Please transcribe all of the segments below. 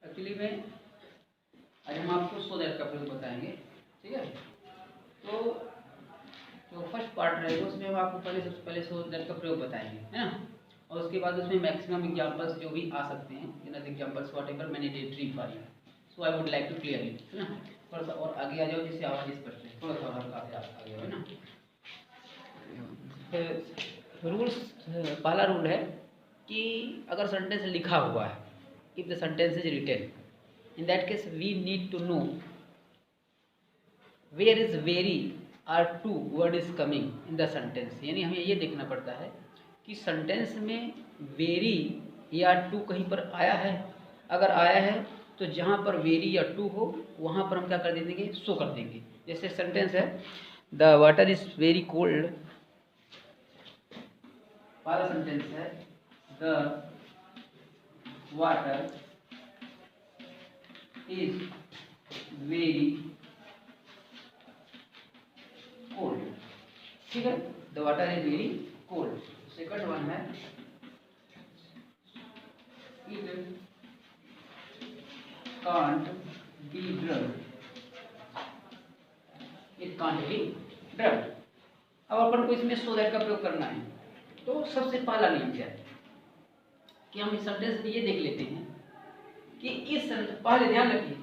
Actually में आज हम आपको सो दैट का प्रयोग बताएंगे, ठीक है। तो जो फर्स्ट पार्ट रहेगा उसमें हम आपको सबसे पहले सो दैट का प्रयोग बताएंगे, है ना। और उसके बाद उसमें मैक्सिमम एग्जांपल्स जो भी आ सकते हैं, in examples whatever mandatory for you, so I would like to clear it, है ना। थोड़ा सा और आगे आ जाओ जिससे आवाज़ स्पष्ट है, थोड़ा सा हल्का से आगे आओ, है ना। रूल्स, पहला रूल है कि अगर सेंटेंस लिखा हुआ है, if the sentence is written, in that case we need to know where is very or to word is coming in the sentence। यानी हमें ये देखना पड़ता है कि सेंटेंस में वेरी या टू कहीं पर आया है। अगर आया है तो जहाँ पर वेरी या टू हो वहाँ पर हम क्या कर देंगे, सो कर देंगे। जैसे सेंटेंस है the water is very cold, पहला सेंटेंस है the water is very cold, ठीक है। the water is very cold। Second one है it can't be drunk, it can't be drunk। अब अपन को इसमें सो दैट का प्रयोग करना है। तो सबसे पहला नियम क्या है कि हम इस सेंटेंस में ये देख लेते हैं कि इस पहले ध्यान रखिए,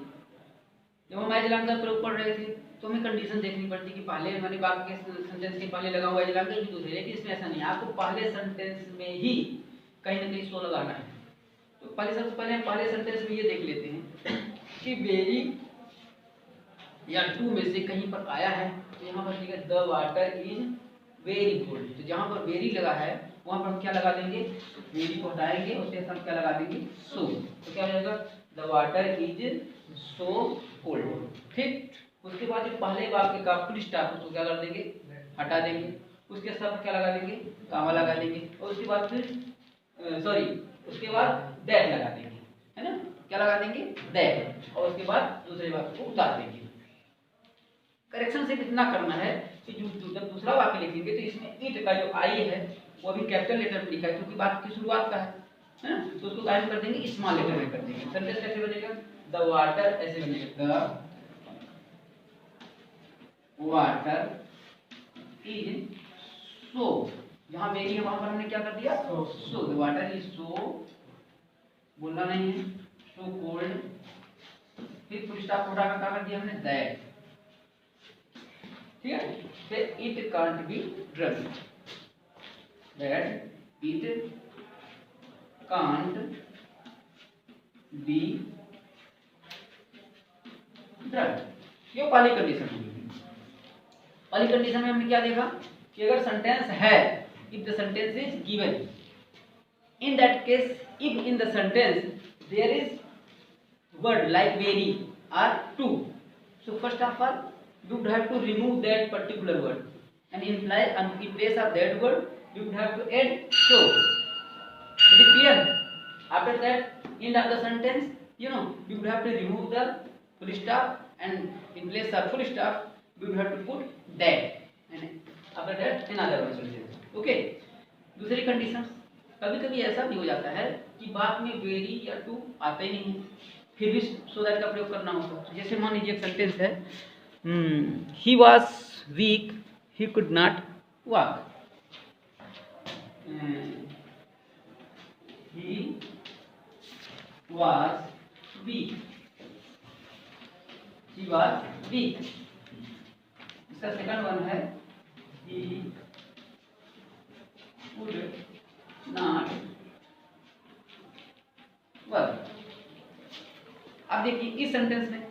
जब हम एजलांग का प्रयोग पढ़ रहे थे तो हमें कंडीशन देखनी पड़ती कि पहले हमारे बात के सेंटेंस के पहले लगा हुआ एजलांग है कि दूसरे, लेकिन इसमें ऐसा नहीं है। आपको पहले सेंटेंस में ही कहीं ना कहीं सो लगाना है। तो सबसे पहले हम पहले सेंटेंस में ये देख लेते हैं कि वेरी या टू में से कहीं पर आया है। तो यहाँ पर लिखा the water is very cold, तो जहाँ पर वेरी लगा है वहाँ पर हम क्या लगा देंगे, वेरी को हटाएंगे, उसके साथ क्या लगा देंगे, सो। तो क्या हो जाएगा, the water is so cold, ठीक। उसके बाद जो पहले वाक्य का फुल स्टॉप उसको क्या कर देंगे, हटा देंगे। उसके साथ क्या लगा देंगे, कामा लगा देंगे। और उसके बाद फिर उसके बाद दैट लगा देंगे, है ना। क्या लगा देंगे, दैट। और उसके बाद दूसरे वाक्य को उतार देंगे। करेक्शन से कितना करना है कि जब दूसरा वाक्य लिखेंगे तो इसमें इट का जो आई है वो भी कैपिटल लेटर में लिखा है क्योंकि बात की शुरुआत का है ना। तो उसको गायब कर देंगे, स्मॉल लेटर में कर देंगे। सेंटेंस कैसे बनेगा, द वाटर ऐसे बनेगा, द वाटर इज सो, जहां वेरी है वहां पर हमने क्या कर दिया, सो। द वाटर इज सो, बोलना नहीं है, सो कोल्ड। फिर फुल स्टॉप हटा कर क्या कर दिया हमने, दैट, ठीक है। फिर it can't be drunk, that it can't be drunk. ये पहली कंडीशन होगी। पहली कंडीशन में हमने क्या देखा कि अगर सेंटेंस है, if the sentence is given, in that case if in the sentence there is word like very or to, so first of all you would have to remove that particular word and in place of that word you would have to add so। Is it clear? After that end of the sentence you would have to remove the full stop and in place of full stop you would have to put that and after that another one sentence, okay। दूसरी condition, कभी कभी ऐसा भी हो जाता है कि बात में वेरी या टू आते ही नहीं, फिर भी सो दैट का प्रयोग करना होगा। जैसे मान लीजिए एक सेंटेंस है, he was weak, he could not walk, he was weak, he was weak. इसका सेकंड वन है ही कुड नॉट वर्क। अब देखिए इस सेंटेंस में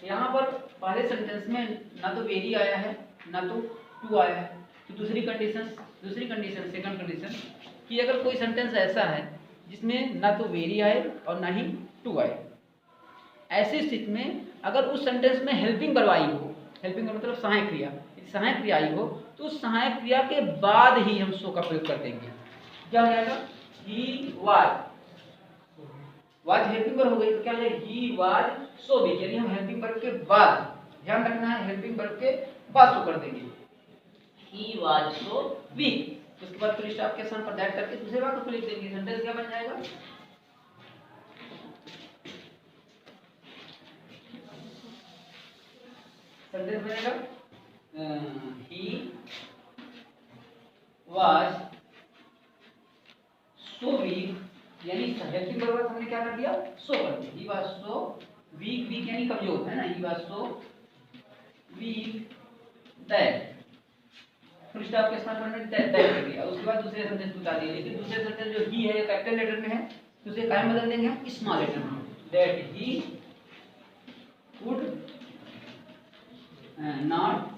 यहाँ पर पहले सेंटेंस में ना तो वेरी आया है ना तो टू आया है। तो दूसरी कंडीशन सेकंड कंडीशन कि अगर कोई सेंटेंस ऐसा है जिसमें ना तो वेरी आए और ना ही टू आए, ऐसी स्थिति में अगर उस सेंटेंस में हेल्पिंग वर्ब आई हो, हेल्पिंग वर्ब मतलब सहायक क्रिया, सहायक क्रिया आई हो तो उस सहायक क्रिया के बाद ही हम सो का प्रयोग कर देंगे। क्या हो जाएगा, ही वाज हेल्पिंग वर्ब हो गई तो क्या हो जाएगा, ही वाज सो वीक, यानी हम हेल्पिंग वर्ब के बाद, ध्यान रखना है, हेल्पिंग वर्ब के बाद सो कर देंगे, ही वाज सो वीक। उसके बाद फुल स्टॉप के स्थान पर दैट करके दूसरे वाक्य को लिख देंगे। सेंटेंस क्या बन जाएगा, सेंटेंस बनेगा ही वाज सो वीक, यानी हेल्पिंग वर्ब हमने क्या कर दिया, सो कर दिया। He was so weak, weak यानी कमजोर है ना, he was so weak that, full stop के स्थान पर हमने दैट कर दिया। उसके बाद दूसरे सेंटेंस बता दिए, लेकिन दूसरे सेंटेंस जो ही है कैपिटल लेटर में है, तो उसे क्या बदल देंगे हम, स्मॉल लेटर में, that he would not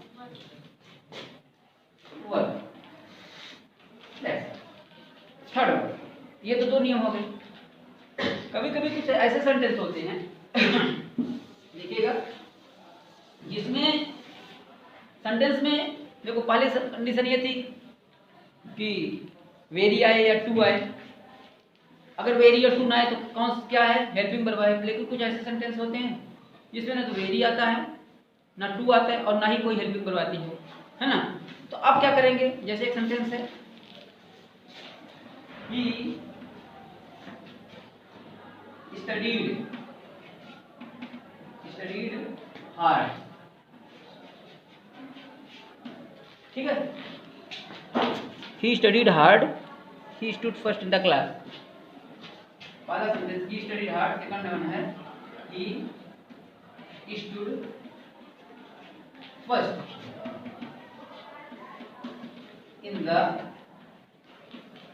work. Third word, ये तो दो नियम हो गए। कभी कभी कुछ ऐसे सेंटेंस होते हैं देखिएगा जिसमें सेंटेंस में देखो पहले कंडीशन ये थी कि वेरी आए या टू आए। अगर वेरी या टू ना आए तो कौन क्या है, हेल्पिंग वर्ब है। लेकिन कुछ ऐसे सेंटेंस होते हैं जिसमें ना तो वेरी आता है, ना टू आता है, और ना ही कोई हेल्पिंग वर्ब आती है ना। तो आप क्या करेंगे, जैसे एक सेंटेंस है ही स्टडीड हार्ड, ठीक है, he studied hard, he stood first in the class. पहला sentence he studied hard, second one है he stood first in the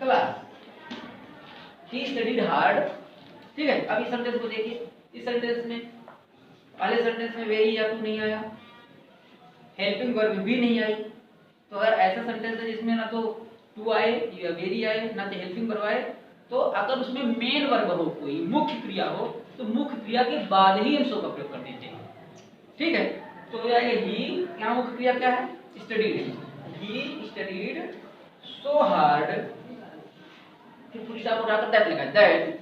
class. He studied hard, ठीक है। अब इस सेंटेंस को देखिए, इस सेंटेंस में पहले सेंटेंस में वेरी या टू नहीं आया, हेल्पिंग वर्ब भी नहीं आई। तो अगर ऐसा सेंटेंस है जिसमें ना तो टू आए या वेरी आए, ना तो हेल्पिंग वर्ब आए, तो अगर उसमें मेन वर्ब हो, कोई मुख्य क्रिया हो, तो मुख्य क्रिया के बाद ही हम सो का प्रयोग करने चाहिए, ठीक है। तो हो जाएगा ही, यहाँ मुख्य क्रिया क्या है, studied, he studied so hard, फिर फुल स्टॉप उठाकर दैट लगा, दैट।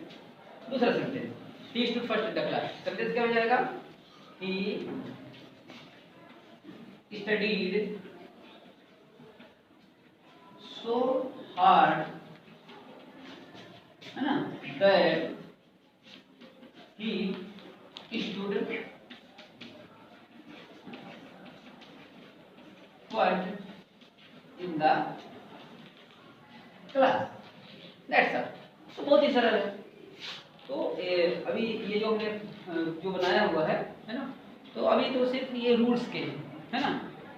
दूसरा sentence he stood first in the class, sentence क्या हो जाएगा, ही स्टडीड सो हार्ड, है ना, that he stood first in the class, that's all. तो बहुत ही सरल है। तो अभी ये जो हमने जो बनाया हुआ है ना, तो अभी तो सिर्फ ये रूल्स के है ना।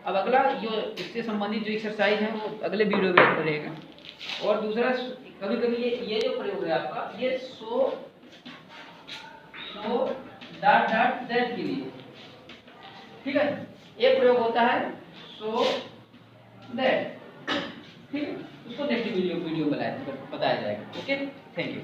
अब अगला जो इससे संबंधित जो एक्सरसाइज है वो अगले वीडियो में रहेगा। और दूसरा कभी कभी ये जो प्रयोग है आपका, ये सो डॉट डॉट दैट के लिए, ठीक है। एक प्रयोग होता है सो दैट, ठीक है। उसको नेक्स्ट वीडियो बताया जाएगा। Okay, thank you.